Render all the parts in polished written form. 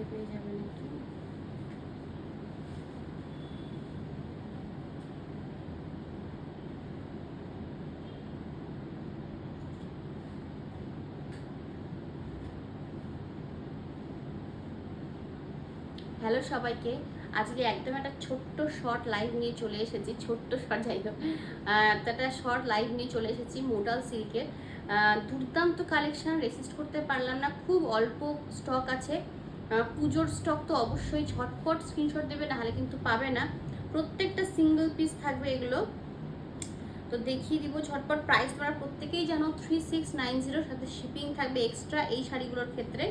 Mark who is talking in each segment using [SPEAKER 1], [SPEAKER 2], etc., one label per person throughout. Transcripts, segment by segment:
[SPEAKER 1] খিদে পেয়ে যাবে নাকি। হ্যালো সবাইকে, আজকে একদম একটা ছোট্ট শর্ট লাইভ নিয়ে চলে এসেছি। ছোট্ট শর্ট, যাই হোক, একটা শর্ট লাইভ নিয়ে চলে এসেছি মোডাল সিল্কের। দুর্দান্ত কালেকশন, রেসিস্ট করতে পারলাম না, খুব অল্প স্টক আছে। পুজোর স্টক তো অবশ্যই ঝটপট স্ক্রিনশট দেবে, নাহলে কিন্তু পাবে না। প্রত্যেকটা সিঙ্গেল পিস থাকবে এগুলো, তো দেখিয়ে দিব ঝটপট। প্রাইস তোমরা প্রত্যেকেই জানো 3690, সাথে শিপিং থাকবে এক্সট্রা এই শাড়িগুলোর ক্ষেত্রে।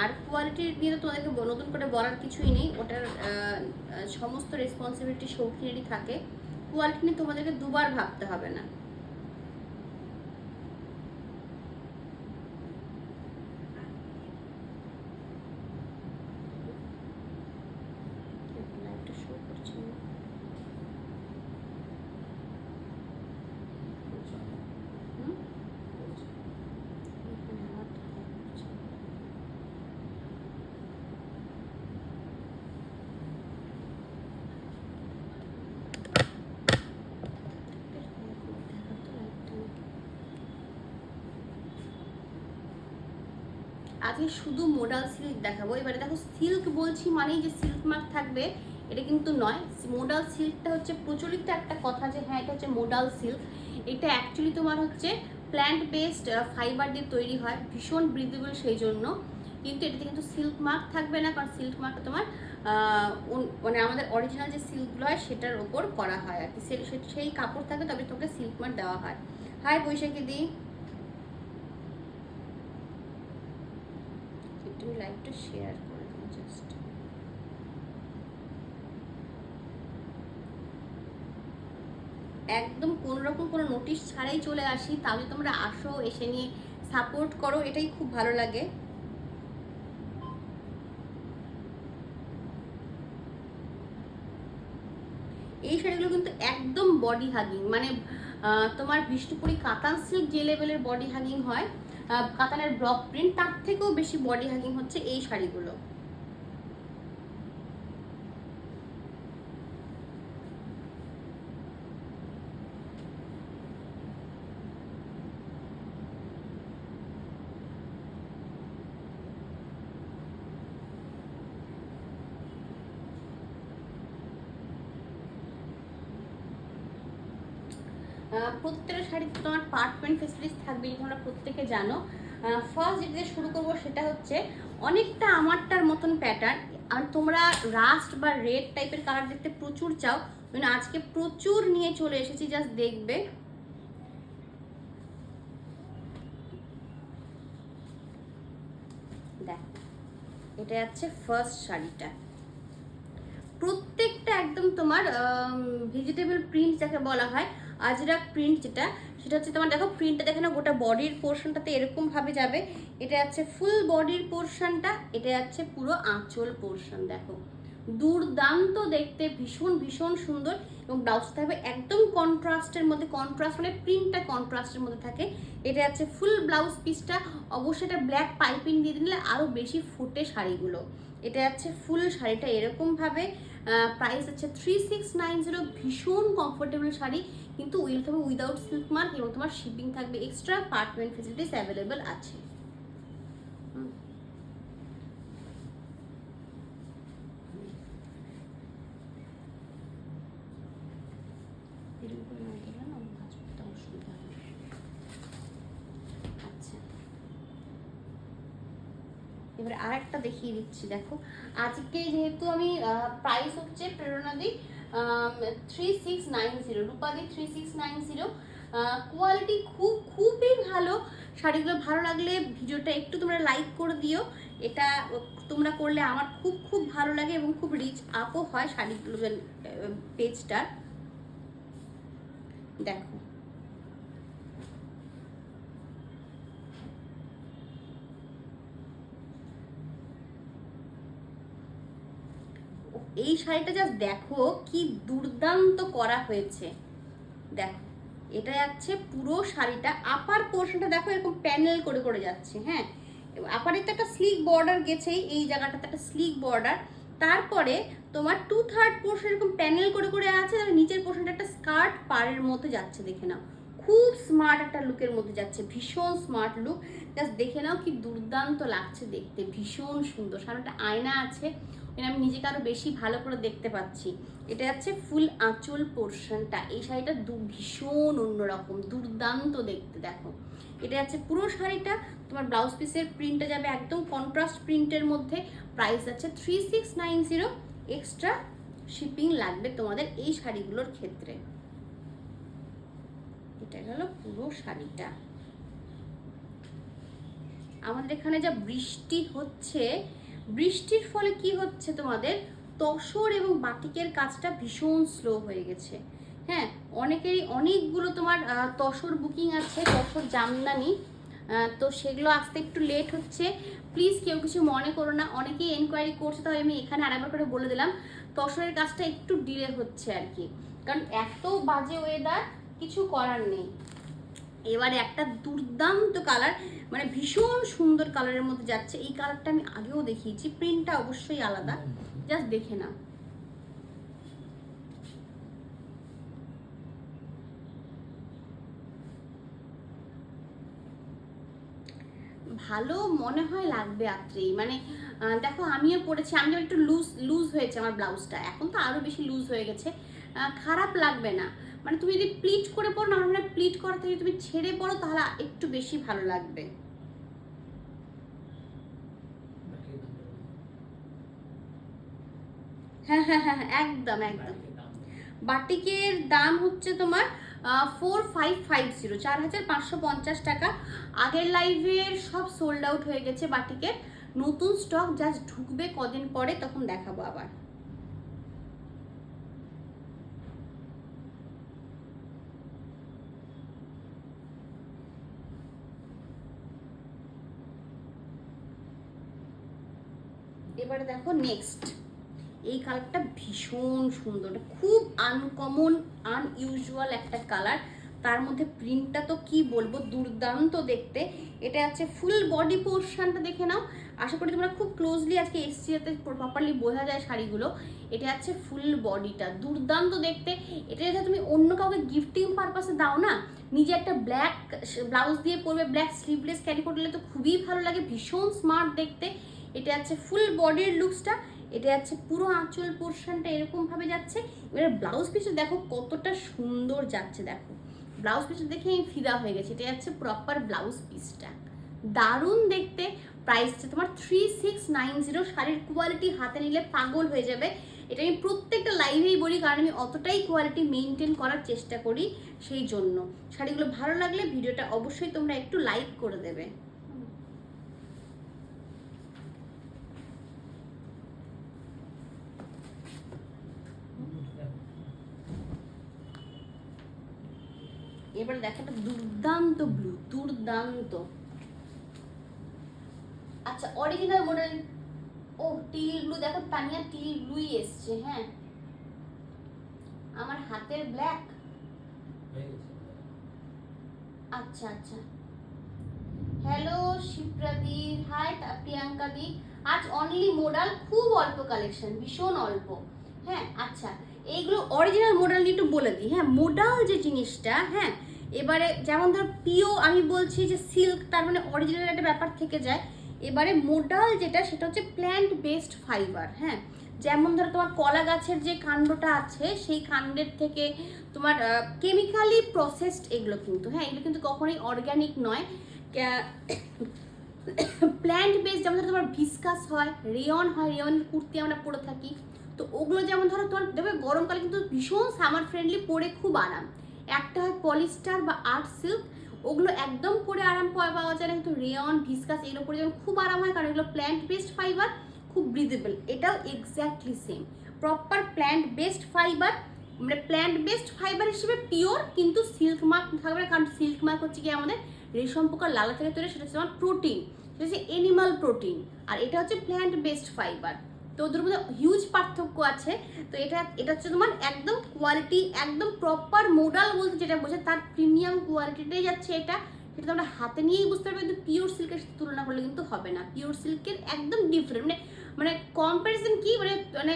[SPEAKER 1] আর কোয়ালিটির নিয়ে তো তোমাদেরকে নতুন করে বলার কিছুই নেই, ওটার সমস্ত রেসপন্সিবিলিটি শৌখিনেরই থাকে। কোয়ালিটি নিয়ে তোমাদেরকে দুবার ভাবতে হবে না। আজকে শুধু মোডাল সিল্ক দেখাবো। এবারে দেখো, সিল্ক বলছি মানেই যে সিল্ক মার্ক থাকবে এটা কিন্তু নয়। মোডাল সিল্কটা হচ্ছে প্রচলিত একটা কথা যে হ্যাঁ এটা হচ্ছে মোডাল সিল্ক। এটা অ্যাকচুয়ালি তোমার হচ্ছে প্ল্যান্ট বেসড ফাইবার দিয়ে তৈরি হয়, ভীষণ ব্রিদেবল সেই জন্য। কিন্তু এটাতে কিন্তু সিল্ক মার্ক থাকবে না, কারণ সিল্ক মার্ক তোমার মানে আমাদের অরিজিনাল যে সিল্কগুলো হয় সেটার ওপর করা হয় আর কি। সেই কাপড় থাকে, তবে তোকে সিল্ক মার্ক দেওয়া হয়। হাই বৈশাখী দি, তুমি লাইভটা শেয়ার করে দিন জাস্ট। একদম কোনো রকম কোনো নোটিশ ছাড়াই চলে আসি, তাহলে তোমরা আসো, এসে নিয়ে সাপোর্ট করো, এটাই খুব ভালো লাগে। এই শাড়িগুলো কিন্তু একদম বডি হাগিং, মানে তোমার বিষ্ণুপুরি কাতান সিল্ক যে লেভেলের বডি হাগিং হয়, কাতানের ব্লক প্রিন্ট, তার থেকেও বেশি বডি হাগিং হচ্ছে এই শাড়িগুলো। প্রত্যেকটা শাড়িতে তোমার পার্টমেন্ট ফেসিলিটিস থাকবে, যেটা তোমরা প্রত্যেকে জানো। ফার্স্ট যেটা দিয়ে শুরু করবো সেটা হচ্ছে অনেকটা আমারটার মতন প্যাটার্ন। আর তোমরা রাস্ট বা রেড টাইপের কালার দেখতে প্রচুর চাও, মানে আজকে প্রচুর নিয়ে চলে এসেছি, জাস্ট দেখবে। দেখ, এটা হচ্ছে ফার্স্ট শাড়িটা। প্রত্যেকটা একদম তোমার ভেজিটেবল প্রিন্ট যাকে বলা হয়, আজরাক প্রিন্ট যেটা, সেটা হচ্ছে তোমার দেখো প্রিন্টটা দেখে না, গোটা বডির পোর্শনটাতে এরকম ভাবে যাবে। এটা আছে ফুল বডির পোর্শনটা, এটা আছে পুরো আঁচল পোর্শন। দেখো দুর্দান্ত দেখতে, ভীষণ ভীষণ সুন্দর। এবং ব্লাউজ থাকবে একদম কন্ট্রাস্টের মধ্যে, কন্ট্রাস্ট মানে প্রিন্টটা কন্ট্রাস্টের মধ্যে থাকে। এটা আছে ফুল ব্লাউজ পিসটা। অবশ্যই এটা ব্ল্যাক পাইপিং দিয়ে দিলে আরও বেশি ফুটে শাড়িগুলো। এটা আছে ফুল শাড়িটা এরকম ভাবে। প্রাইস আছে 3690, ভীষণ কমফোর্টেবল শাড়ি, কিন্তু উইদাউট সিল্ক মার্ক, এবং তোমার শিপিং থাকবে এক্সট্রা, পার্টমেন্ট ফেসিলিটিস অ্যাভেলেবেল আছে। আচ্ছা, এবারে আরেকটা দেখিয়ে দিচ্ছি। দেখো আজকে যেহেতু আমি প্রাইস হচ্ছে প্রেরণাদি 3690, রূপাদি 3690। কোয়ালিটি খুবই ভালো। শাড়িগুলো ভালো লাগলে ভিডিওটা একটু তোমরা লাইক করে দিও, এটা তোমরা করলে আমার খুব ভালো লাগে, এবং খুব রিচ আপও হয় শাড়িগুলো পেজটা। দেখো এই শাড়িটা জাস্ট দেখো কি দুর্দান্ত করা হয়েছে। দেখো এটা যাচ্ছে পুরো শাড়িটা, আপার পোর্শনটা দেখো এরকম প্যানেল করে করে যাচ্ছে। হ্যাঁ, আপারে তো একটা স্লিক বর্ডার গেছেই, এই জায়গাটাতে একটা স্লিক বর্ডার, তারপরে তোমার 2/3 পোর্শন এরকম প্যানেল করে করে আছে, আর নিচের পোর্শনটা একটা স্কার্ট পাড়ের মধ্যে যাচ্ছে, দেখে নাও খুব স্মার্ট একটা লুকের মধ্যে যাচ্ছে, ভীষণ স্মার্ট লুক। জাস্ট দেখে নাও কি দুর্দান্ত লাগছে দেখতে, ভীষণ সুন্দর। সামনে একটা আয়না আছে, আমি নিজেকে আরো বেশি ভালো করে দেখতে পাচ্ছি। এটা হচ্ছে ফুল আঁচল পোর্শনটা, এই শাড়িটা ভীষণ অন্যরকম, দুর্দান্ত দেখতে। দেখো এটা হচ্ছে পুরো শাড়িটা, তোমার ব্লাউজ পিসের প্রিন্টটা যাবে একদম কন্ট্রাস্ট প্রিন্টের মধ্যে। প্রাইস আছে 3690, এক্সট্রা শিপিং লাগবে তোমাদের এই শাড়িগুলোর ক্ষেত্রে। এটা গেল পুরো শাড়িটা। আমাদের এখানে যা বৃষ্টি হচ্ছে, বৃষ্টির ফলে কি হচ্ছে, তোমাদের তসর এবং বাটিকের কাজটা ভীষণ স্লো হয়ে গেছে। হ্যাঁ, অনেকেরই অনেকগুলো তোমার তসর বুকিং আছে, তসর জামদানি, তো সেগুলো আসতে একটু লেট হচ্ছে। প্লিজ কেউ কিছু মনে করো না, অনেকেই এনকোয়ারি করছে, তাই আমি এখানে আরেকবার করে বলে দিলাম তসরের কাজটা একটু ডিলে হচ্ছে আর কি, কারণ এত বাজে ওয়েদার, কিছু করার নেই। এবারে একটা দুর্দান্ত কালার, মানে ভীষণ সুন্দর কালারের মধ্যে যাচ্ছে, এই কালারটা আমি আগেও দেখিয়েছি, প্রিন্টটা অবশ্যই আলাদা, জাস্ট দেখে নাও। ভালো মনে হয় লাগবে রাত্রেই, মানে দেখো আমিও পড়েছি, আমি একটু লুজ লুজ হয়েছে আমার ব্লাউজটা, এখন তো আরো বেশি লুজ হয়ে গেছে, খারাপ লাগবে না। মানে তুমি যদি প্লিট করে পড়ো না, আমার মনে হয় প্লিট করা থেকে তুমি ছেড়ে পড়ো তাহলে একটু বেশি ভালো লাগবে। হ্যাঁ হ্যাঁ হ্যাঁ, একদম একদম। বাটিকের দাম হচ্ছে তোমার 4550, 4550 টাকা। আগের লাইভের সব সোল্ড আউট হয়ে গেছে বাটিকের, নতুন স্টক জাস্ট ঢুকবে কদিন পরে, তখন দেখাবো আবার। এবারে দেখো নেক্সট, এই কালারটা ভীষণ সুন্দর, খুব আনকমন আনইউজুয়াল একটা কালার, তার মধ্যে প্রিন্টটা তো কি বলবো, দুর্দান্ত দেখতে। এটা আছে ফুল বডি পোর্শনটা, দেখে নাও, আশা করি তোমরা খুব ক্লোজলি আজকে এসছি যাতে প্রপারলি বোঝা যায় শাড়িগুলো। এটা আছে ফুল বডিটা, দুর্দান্ত দেখতে। এটা যদি তুমি অন্য কাউকে গিফটিং পারপাসে দাও না, নিজে একটা ব্ল্যাক ব্লাউজ দিয়ে পরবে, ব্ল্যাক স্লিভলেস ক্যারি করলে তো খুবই ভালো লাগে, ভীষণ স্মার্ট দেখতে। এটা আছে ফুল বডির লুকসটা, এটা আছে পুরো আঁচল পোর্শনটা এরকম ভাবে যাচ্ছে। এবারে ব্লাউজ পিসটা দেখো কতটা সুন্দর যাচ্ছে, দেখো ব্লাউজ পিসটা দেখে আমি ফিদা হয়ে গেছি। এটা যাচ্ছে প্রপার ব্লাউজ পিসটা, দারুণ দেখতে। প্রাইসটা তোমার 3690, শাড়ির কোয়ালিটি হাতে নিলে পাগল হয়ে যাবে। এটা আমি প্রত্যেকটা লাইভেই বলি, কারণ আমি অতটাই কোয়ালিটি মেনটেন করার চেষ্টা করি, সেই জন্য। শাড়িগুলো ভালো লাগলে ভিডিওটা অবশ্যই তোমরা একটু লাইক করে দেবে। এবার দেখো একটা দুর্দান্ত ব্লু, দুর্দান্ত। আচ্ছা অরিজিনাল মডেল, ও টিল ব্লু, দেখো তানিয়া টিল ব্লুই এসছে। হ্যাঁ, আমার হাতের ব্ল্যাক, আচ্ছা আচ্ছা। হ্যালো শিপ্রাদি, হাই প্রিয়াঙ্কা দি। আজ অনলি মোডাল, খুব অল্প কালেকশন, ভীষণ অল্প। হ্যাঁ আচ্ছা, এইগুলো অরিজিনাল মোডাল নিয়ে একটু বলে দিই। হ্যাঁ, মোডাল যে জিনিসটা, হ্যাঁ এবারে যেমন ধর পিও আমি বলছি যে সিল্ক, তার মানে অরিজিনাল একটা ব্যাপার থেকে যায়। এবারে মোডাল যেটা, সেটা হচ্ছে প্ল্যান্ট বেসড ফাইবার। হ্যাঁ, যেমন ধরো তোমার কলা গাছের যে কাণ্ডটা আছে, সেই কাণ্ডের থেকে তোমার কেমিক্যালি প্রসেসড এগুলো কিন্তু, হ্যাঁ এগুলো কিন্তু কখনোই অর্গ্যানিক নয়। প্ল্যান্ট বেসড, যেমন ধরো তোমার ভিসকাস হয়, রেয়ন হয়, রেয়নের কুর্তি আমরা পরে থাকি, তো ওগুলো যেমন ধরো তোমার দেখবে গরমকালে কিন্তু ভীষণ সামার ফ্রেন্ডলি, পরে খুব আরাম। একটা হয় পলিস্টার বা আর্ট সিল্ক, ওগুলো একদম পরে আরাম পাওয়া যায় না, কিন্তু রেয়ন ভিসকাস এগুলো পরে যেমন খুব আরাম হয়, কারণ এগুলো প্ল্যান্ট বেসড ফাইবার, খুব ব্রিদেবল। এটাও exactly same, proper plant based fibre, মানে প্ল্যান্ট বেসড ফাইবার হিসেবে পিওর, কিন্তু সিল্ক মার্ক থাকবে না, কারণ সিল্ক মার্ক হচ্ছে কি আমাদের রেশম পোকার লালা থেকে তৈরি, সেটা হচ্ছে আমার প্রোটিন, সেটা হচ্ছে এনিমাল প্রোটিন, আর এটা হচ্ছে প্ল্যান্ট বেসড ফাইবার। তো ওদের মধ্যে হিউজ পার্থক্য আছে। তো এটা হচ্ছে তোমার একদম কোয়ালিটি, একদম প্রপার মোডাল বলতে যেটা বোঝে, তার প্রিমিয়াম কোয়ালিটিটাই যাচ্ছে এটা সেটা তোমরা হাতে নিয়েই বুঝতে পারবে, কিন্তু পিওর সিল্কের সাথে তুলনা করলে কিন্তু হবে না। পিওর সিল্কের একদম ডিফারেন্ট, মানে কম্পারিজন কি, মানে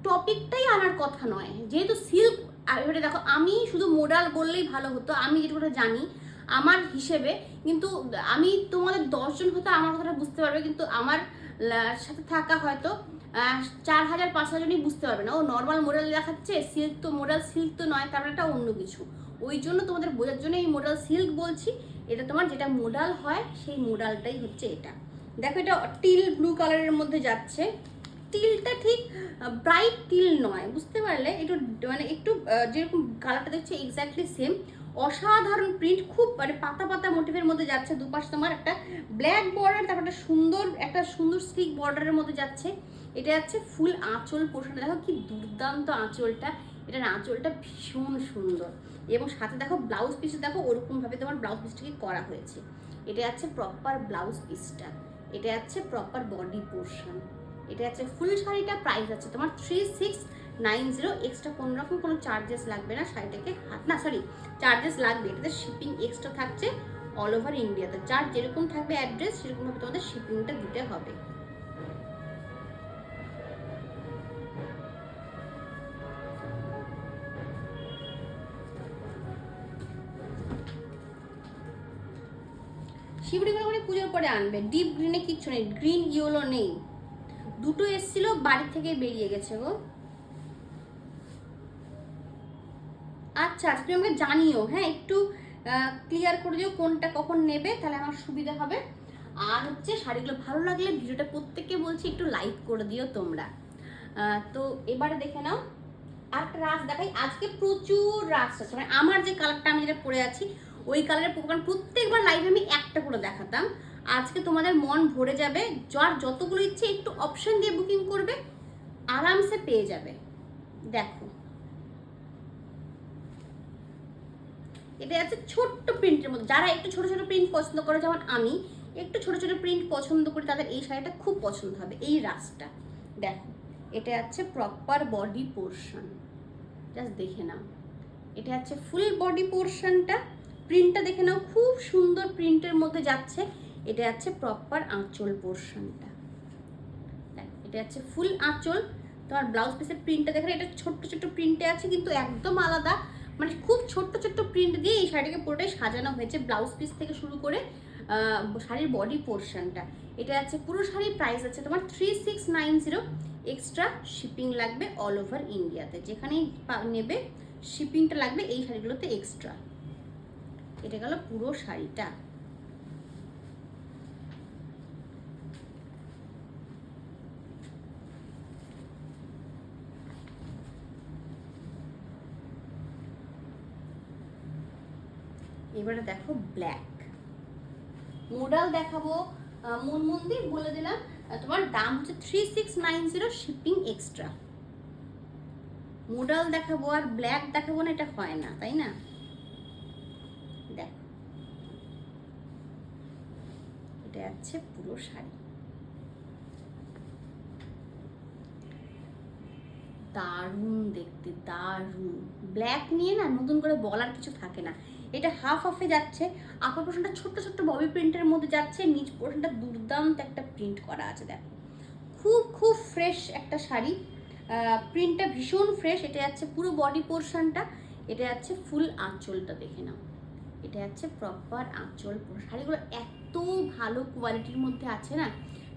[SPEAKER 1] টপিকটাই আনার কথা নয়, যেহেতু সিল্ক। আর এবারে দেখো, আমি শুধু মোডাল বললেই ভালো হতো, আমি যেটুকুটা জানি আমার হিসেবে, কিন্তু আমি তোমাদের 10জন হয়তো আমার কথাটা বুঝতে পারবে, কিন্তু আমার সাথে থাকা হয়তো 4000-5000জনই বুঝতে পারবে না। ও নর্মাল মোডাল দেখাচ্ছে, সিল্ক তো মোডাল সিল্ক তো নয়, তারপরে একটা অন্য কিছু। ওই জন্য তোমাদের বোঝার জন্য এই মোডাল সিল্ক বলছি। এটা তোমার যেটা মোডাল হয় সেই মোডালটাই হচ্ছে এটা। দেখো, এটা টিল ব্লু কালারের মধ্যে যাচ্ছে। টিলটা ঠিক ব্রাইট টিল নয়, বুঝতে পারলে? একটু মানে একটু যেরকম কালারটা দেখছে এক্স্যাক্টলি সেম। অসাধারণ প্রিন্ট, খুব মানে পাতা পাতা মোটিভের মধ্যে যাচ্ছে। দুপাশে তোমার একটা ব্ল্যাক বর্ডার, তারপর একটা সুন্দর স্লিক বর্ডারের মধ্যে যাচ্ছে। এটা যাচ্ছে ফুল আঁচল পোর্শনটা, দেখো কি দুর্দান্ত আঁচলটা। এটার আঁচলটা ভীষণ সুন্দর, এবং সাথে দেখো ব্লাউজ পিস, দেখো ওরকমভাবে তোমার ব্লাউজ পিসটাকে করা হয়েছে। এটা যাচ্ছে প্রপার ব্লাউজ পিসটা, এটা যাচ্ছে প্রপার বডি পোর্শন। এটা হচ্ছে ফুল শাড়িটা। প্রাইস আছে তোমার 3690। এক্সট্রা কোনো রকম কোনো চার্জেস লাগবে না শাড়িটাকে চার্জেস লাগবে, এটাতে শিপিং এক্সট্রা থাকছে অল ওভার ইন্ডিয়াতে। যার যেরকম থাকবে অ্যাড্রেস, সেরকমভাবে তোমাদের শিপিংটা দিতে হবে। শিবরিগুলো করে পুজোর পরে আনবে। ডিপ গ্রিনে কিচ্ছু নেই, গ্রিন ইয়েলো নেই, দুটো এসছিল বাড়ি থেকে বেরিয়ে গেছে গো। আচ্ছা, তুমি আমাকে জানিও, হ্যাঁ, একটু ক্লিয়ার করে দিও কোনটা কখন নেবে, তাহলে আমার সুবিধা হবে। আর হচ্ছে শাড়িগুলো ভালো লাগলে ভিডিওটা প্রত্যেককে বলছি একটু লাইক করে দিও তোমরা। তো এবারে দেখে নাও, আর একটা রাস দেখাই। আজকে প্রচুর রাস আছে, মানে আমার যে কালারটা আমি যেটা পরে আছি ওই কালারের, কারণ প্রত্যেকবার লাইভে আমি একটা করে দেখাতাম। আজকে তোমাদের মন ভরে যাবে, যার যতগুলো ইচ্ছে একটু অপশন দিয়ে বুকিং করবে, আরামসে পেয়ে যাবে। দেখো, এটা আছে ছোট্ট প্রিন্টের মধ্যে। যারা একটু ছোট ছোট প্রিন্ট পছন্দ করে, যেমন আমি একটু ছোট ছোট প্রিন্ট পছন্দ করি, তাদের এই শাড়িটা খুব পছন্দ হবে, এই রাসটা। দেখো, এটা আছে প্রপার বডি পোর্শন, জাস্ট দেখে নাও। এটা আছে ফুল বডি পোর্শনটা, প্রিন্টটা দেখে নাও, খুব সুন্দর প্রিন্টের মধ্যে যাচ্ছে। এটা আছে প্রপার আঁচল পোর্শনটা, এটা আছে ফুল আঁচল। তোমার ব্লাউজ পিসের প্রিন্টটা দেখে, এটা ছোট্ট ছোট্ট প্রিন্টে আছে, কিন্তু একদম আলাদা, মানে খুব ছোট্ট ছোট্ট প্রিন্ট দিয়ে এই শাড়িটাকে পুরোটাই সাজানো হয়েছে, ব্লাউজ পিস থেকে শুরু করে শাড়ির বডি পোর্শনটা। এটা আছে পুরো শাড়ির প্রাইস আছে তোমার 3690। এক্সট্রা শিপিং লাগবে অল ওভার ইন্ডিয়াতে, যেখানেই নেবে শিপিংটা লাগবে এই শাড়িগুলোতে এক্সট্রা। এটা গেল পুরো শাড়িটা। এবারে দেখো ব্ল্যাক মোডাল দেখাবো। মন মন্দির বলে দিলাম, তোমার দাম হচ্ছে 3690, শিপিং এক্সট্রা। মোডাল দেখাবো আর ব্ল্যাক দেখাবো না, এটা হয় না, তাই না? দেখো, এটা আছে পুরো শাড়ি, দারুণ দেখতে, দারুণ। ব্ল্যাক নিয়ে না নতুন করে বলার কিছু থাকে না। এটা হাফ হাফে যাচ্ছে, আপার পোর্শনটা ছোট্ট ছোট্ট ববি প্রিন্টের মধ্যে যাচ্ছে, নিচ পোর্শনটা দুর্দান্ত একটা প্রিন্ট করা আছে। দেখো, খুব খুব ফ্রেশ একটা শাড়ি, প্রিন্টটা ভীষণ ফ্রেশ। এটা যাচ্ছে পুরো বডি পোর্শনটা, এটা যাচ্ছে ফুল আঁচলটা, দেখে নাও। এটা যাচ্ছে প্রপার আঁচল। শাড়িগুলো এত ভালো কোয়ালিটির মধ্যে আছে না,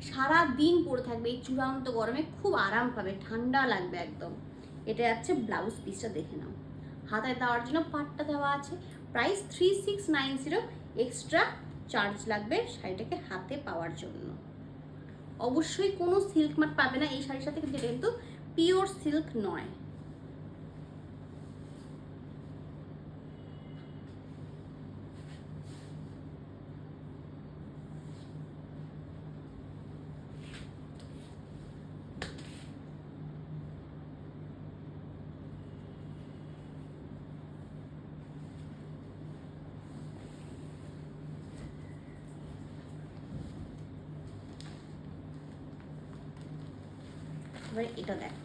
[SPEAKER 1] সারা দিন পরে থাকবে, এই চূড়ান্ত গরমে খুব আরাম পাবে, ঠান্ডা লাগবে একদম। এটা যাচ্ছে ব্লাউজ পিসটা, দেখে নাও। হাতায় দেওয়ার জন্য পাটটা দেওয়া আছে। প্রাইস 3690, এক্সট্রা চার্জ লাগবে শাড়িটাকে হাতে পাওয়ার জন্য। অবশ্যই কোনো সিল্ক মার্ক পাবে না এই শাড়ির সাথে, কিন্তু এটা কিন্তু পিওর সিল্ক নয়। এবারে এটা দেখো,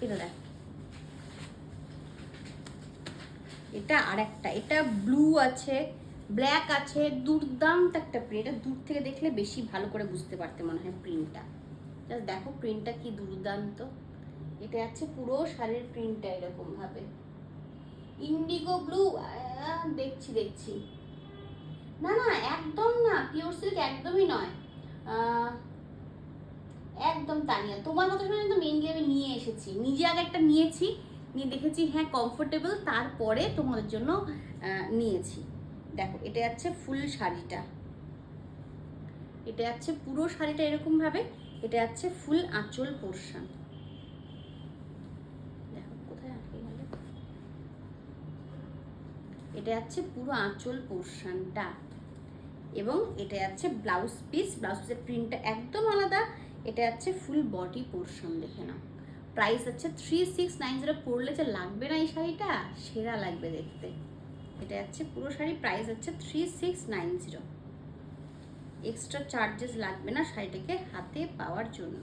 [SPEAKER 1] এটা দেখ, এটা আর একটা, এটা ব্লু আছে, ব্ল্যাক আছে, দুর্দান্ত একটা প্রিন্ট। এটা দূর থেকে দেখলে বেশি ভালো করে বুঝতে পারতে মনে হয় প্রিন্টটা। জাস্ট দেখো প্রিন্টটা কি দুর্দান্ত। এটা আছে পুরো শাড়ির প্রিন্টটা এরকম ভাবে, ইন্ডিগো ব্লু। দেখছি দেখছি, না না একদম না, পিওর সিল্ক একদমই নয়, একদম তানিয়া তোমার কথা শুনে তো মেনলি আমি নিয়ে এসেছি, নিজে আগে একটা নিয়েছি, নিয়ে দেখেছি হ্যাঁ কমফোর্টেবল, তারপরে তোমাদের জন্য নিয়েছি। দেখো এটা যাচ্ছে ফুল শাড়িটা, এটা যাচ্ছে পুরো শাড়িটা এরকম ভাবে, এটা যাচ্ছে ফুল আঁচল পোর্শন। দেখো কোথায় আটকে গেল, এটা যাচ্ছে পুরো আঁচল পোর্শনটা, এবং এটা যাচ্ছে ব্লাউজ পিস। ব্লাউজ পিসের প্রিন্টটা একদম আলাদা। এটা যাচ্ছে ফুল বডি পোর্শন, দেখে নাও। প্রাইস আছে 3690। পরলে যে লাগবে না এই শাড়িটা, সেরা লাগবে দেখতে। এটা যাচ্ছে পুরো শাড়ি, প্রাইস হচ্ছে 3690। এক্সট্রা চার্জেস লাগবে না শাড়িটাকে হাতে পাওয়ার জন্য।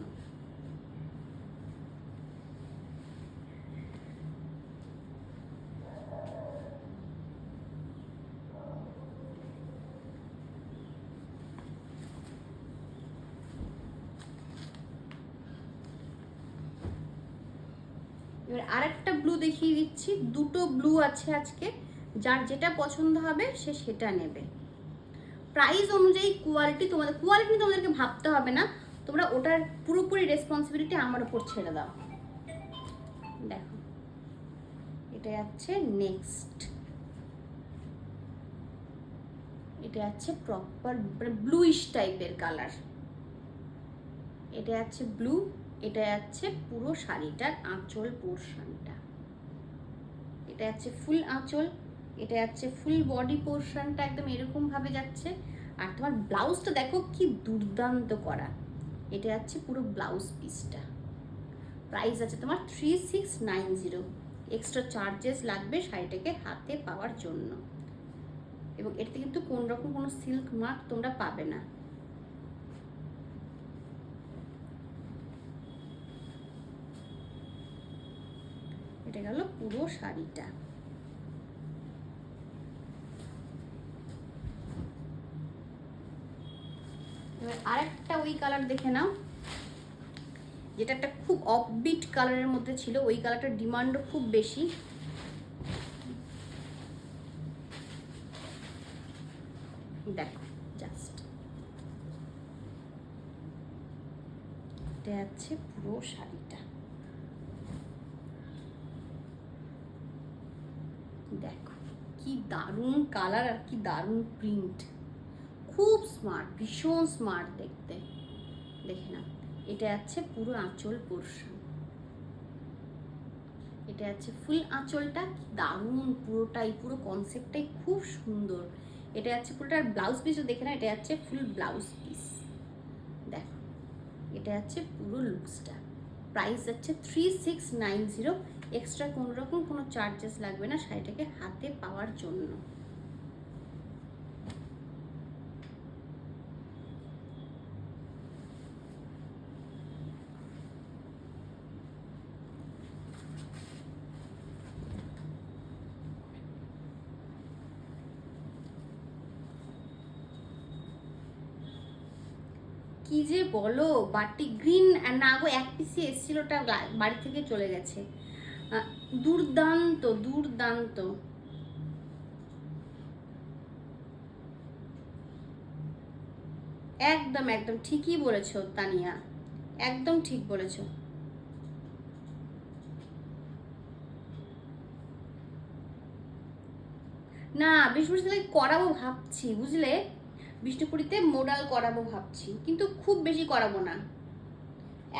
[SPEAKER 1] এবার আরেকটা ব্লু দেখিয়ে দিচ্ছি, দুটো ব্লু আছে আজকে, যার যেটা পছন্দ হবে সে সেটা নেবে। প্রাইস অনুযায়ী কোয়ালিটি তোমাদেরকে ভাবতে হবে না, তোমরা ওটার পুরোপুরি রেসপন্সিবিলিটি আমার উপর ছেড়ে দাও। দেখো এটা যাচ্ছে নেক্সট, এটা যাচ্ছে প্রপার ব্লুইশ টাইপের কালার। এটা যাচ্ছে ব্লু, এটা যাচ্ছে পুরো শাড়িটার আঁচল পোর্শনটা, এটা যাচ্ছে ফুল আঁচল, এটা যাচ্ছে ফুল বডি পোর্শনটা একদম এরকম ভাবে যাচ্ছে। আর তোমার ব্লাউজটা দেখো কি দুর্দান্ত করা, এটা যাচ্ছে পুরো ব্লাউজ পিসটা। প্রাইস আছে তোমার 3690। এক্সট্রা চার্জেস লাগবে শাড়িটাকে হাতে পাওয়ার জন্য, এবং এতে কিন্তু কোন রকম কোনো সিল্ক মার্ক তোমরা পাবে না। এটা গেল পুরো শাড়িটা। এবার আরেকটা ওই কালার দেখে নাও, যেটা একটা খুব অফবিট কালারের মধ্যে ছিল, ওই কালারটার ডিমান্ডও খুব বেশি। দেখো জাস্ট, এটা আছে পুরো শাড়িটা। দেখো কি দারুণ কালার আর কি দারুণ প্রিন্ট, খুব স্মার্ট, ভীষণ স্মার্ট দেখতে। দেখে না, এটা আছে পুরো আঁচল পোর্শন, এটা আছে ফুল আঁচলটা, কি দারুণ পুরোটাই, পুরো কনসেপ্টটাই খুব সুন্দর। এটা আছে পুরোটা, ব্লাউজ পিসও দেখে না, এটা আছে ফুল ব্লাউজ পিস। দেখো এটা আছে পুরো লুকসটা। প্রাইস আছে 3690। এক্সট্রা কোনো রকম কোনো চার্জেস লাগবে না শাড়িটাকে হাতে পাওয়ার জন্য। কি যে বলো, বাটিক গ্রিন না গো, এক পিসে এসেছিল, ওটা বাড়ি থেকে চলে গেছে। দুর্দান্ত দুর্দান্ত, একদম একদম ঠিকই বলেছো তানিয়া, একদম ঠিক বলেছো। না বিষ্ণুপুরীতে করাবো ভাবছি, বুঝলে, বিষ্ণুপুরীতে মোডাল করাবো ভাবছি, কিন্তু খুব বেশি করাবো না,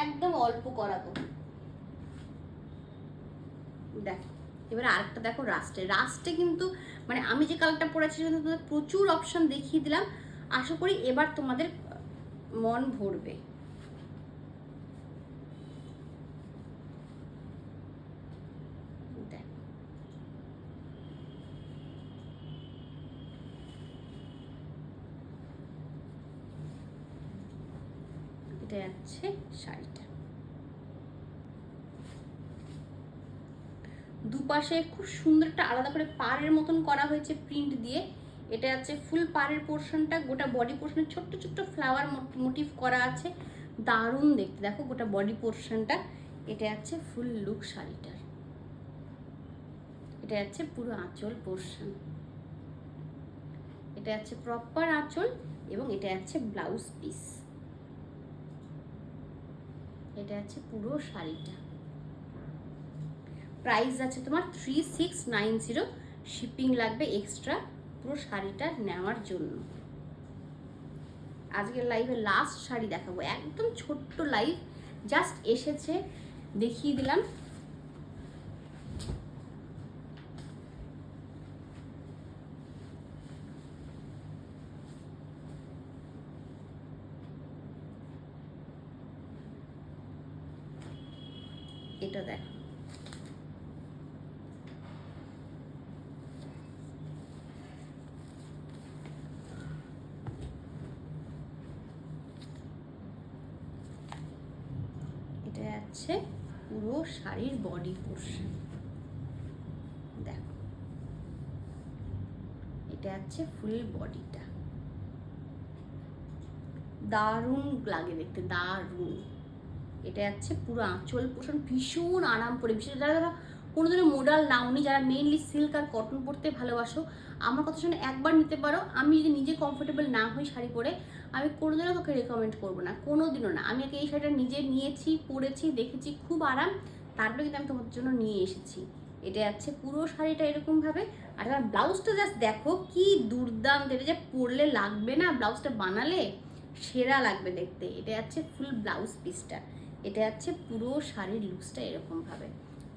[SPEAKER 1] একদম অল্প করাবো। দেখো এবার আরেকটা দেখো, রাস্টে। রাস্টে কিন্তু মানে আমি যে কালারটা পরেছি তোমাদের প্রচুর অপশন দেখিয়ে দিলাম, আশা করি এবার তোমাদের মন ভরবে। দেখো এটা যাচ্ছে শাড়িটা। দুপাশে খুব সুন্দর একটা আলাদা করে পাড়ের মতন করা হয়েছে প্রিন্ট দিয়ে। এটা আছে ফুল পাড়ের পোর্শনটা, গোটা বডি পোর্শনে ছোট্ট ছোট্ট ফ্লাওয়ার মোটিভ করা আছে, দারুণ দেখতে। দেখো গোটা বডি পোর্শনটা, এটা আছে ফুল লুক শাড়িটার। এটা আছে পুরো আঁচল পোর্শন, এটা আছে প্রপার আঁচল, এবং এটা আছে ব্লাউজ পিস। এটা আছে পুরো শাড়িটা। প্রাইস আছে তোমার 3690, শিপিং লাগবে এক্সট্রা পুরো শাড়িটা নেওয়ার জন্য। আজকের লাইভে লাস্ট শাড়ি দেখাবো, একদম ছোট্ট লাইভ, জাস্ট এসেছে দেখিয়ে দিলাম। এটা দেখো, এটা আছে পুরো শাড়ির বডি পোর্শন। দেখো এটা আছে ফুল বডিটা, দারুণ লাগে দেখতে, দারুণ। এটা আছে পুরো আঁচল পোর্শন, ভীষণ আরাম করে, বিশেষ যারা যারা কোনোদিনও মোডাল নাওনি, যারা মেইনলি সিল্ক আর কটন পরতে ভালোবাসো, আমার কথা শুনে একবার নিতে পারো। আমি যদি নিজে কমফোর্টেবল না হই শাড়ি পরে, আমি কোনোদিনও তোকে রেকমেন্ড করবো না, কোনোদিনও না। আমি এই শাড়িটা নিজে নিয়েছি, পরেছি, দেখেছি, খুব আরাম, তারপরে কিন্তু আমি তোমাদের জন্য নিয়ে এসেছি। এটা আছে পুরো শাড়িটা এরকমভাবে। আর আমার ব্লাউজটা জাস্ট দেখো কি দুর্দান্ত, এটা যে পরলে লাগবে না, ব্লাউজটা বানালে সেরা লাগবে দেখতে। এটা আছে ফুল ব্লাউজ পিসটা, এটা আছে পুরো শাড়ির লুকসটা এরকমভাবে।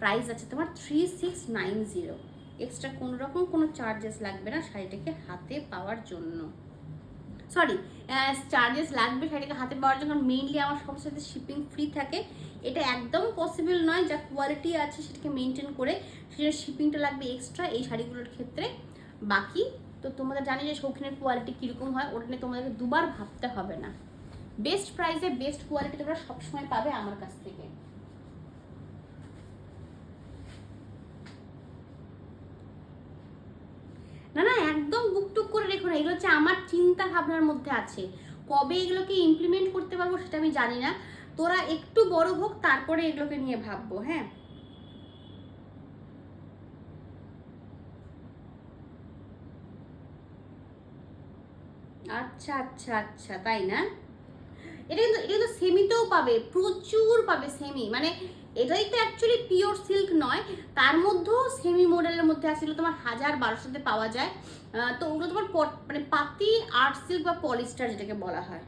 [SPEAKER 1] প্রাইস আছে তোমার 3690, এক্সট্রা কোনো রকম কোনো চার্জেস লাগবে না শাড়িটাকে হাতে পাওয়ার জন্য। সরি, চার্জেস লাগবে শাড়িটাকে হাতে পাওয়ার জন্য, মেইনলি আমার সবার সাথে শিপিং ফ্রি থাকে। এটা একদম পসিবল নয়, যা কোয়ালিটি আছে সেটাকে মেনটেন করে সেটা শিপিংটা লাগবে এক্সট্রা এই শাড়িগুলোর ক্ষেত্রে। বাকি তো তোমাদের জানি যে শৌখিনের কোয়ালিটি কীরকম হয়, ওটা নিয়ে তোমাদেরকে দুবার ভাবতে হবে না। বেস্ট প্রাইসে বেস্ট কোয়ালিটি তোমরা সবসময় পাবে আমার কাছ থেকে। না না, একদম বুকটুক করে রেখো না, এগুলো হচ্ছে আমার চিন্তা ভাবনার মধ্যে আছে, কবে এগুলোকে ইমপ্লিমেন্ট করতে পারবো সেটা আমি জানি না। তোরা একটু বড় হোক, তারপরে এগুলোকে নিয়ে ভাববো। হ্যাঁ, আচ্ছা আচ্ছা আচ্ছা, তাই না? এটা কিন্তু সেমিতেও পাবে, প্রচুর পাবে সেমি, মানে এটাই তো অ্যাকচুয়ালি পিওর সিল্ক নয়, তার মধ্যেও সেমি মডেলের মধ্যে আসলে তোমার 1000-1200তে পাওয়া যায়। তো ওগুলো তোমার মানে পাতি আর্ট সিল্ক বা পলিস্টার যেটাকে বলা হয়।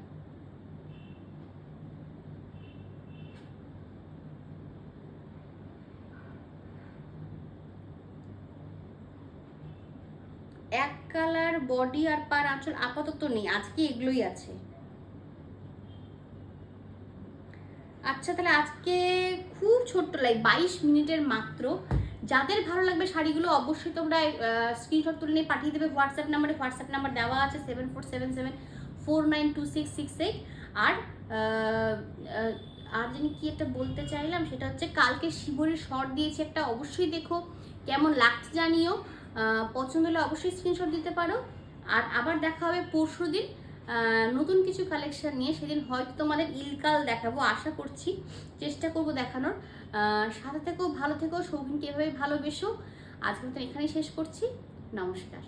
[SPEAKER 1] এক কালার বডি আর পার আঁচল আপাতত নেই, আজকে এগুলোই আছে। আচ্ছা, তাহলে আজকে খুব ছোট্ট লাইভ, 22 মিনিটের মাত্র। যাদের ভালো লাগবে শাড়িগুলো অবশ্যই তোমরা স্ক্রিনশট তুলে নিয়ে পাঠিয়ে দেবে হোয়াটসঅ্যাপ নাম্বারে। হোয়াটসঅ্যাপ নাম্বার দেওয়া আছে 7477492668। আর আর যিনি কি একটা বলতে চাইলাম, সেটা হচ্ছে কালকে শিবরের শর্ট দিয়েছি একটা, অবশ্যই দেখো, কেমন লাগছে জানিও। পছন্দ হলে অবশ্যই স্ক্রিনশট দিতে পারো। আর আবার দেখা হবে পরশুদিন নতুন কিছু কালেকশন নিয়ে। সেদিন হয়তো তোমাদের ইলকাল দেখাবো, আশা করছি, চেষ্টা করবো দেখানোর। সাথে থেকেও, ভালো থেকেও, শৌখিনকে এভাবে ভালোবেসো। আজকের মতো এখানেই শেষ করছি, নমস্কার।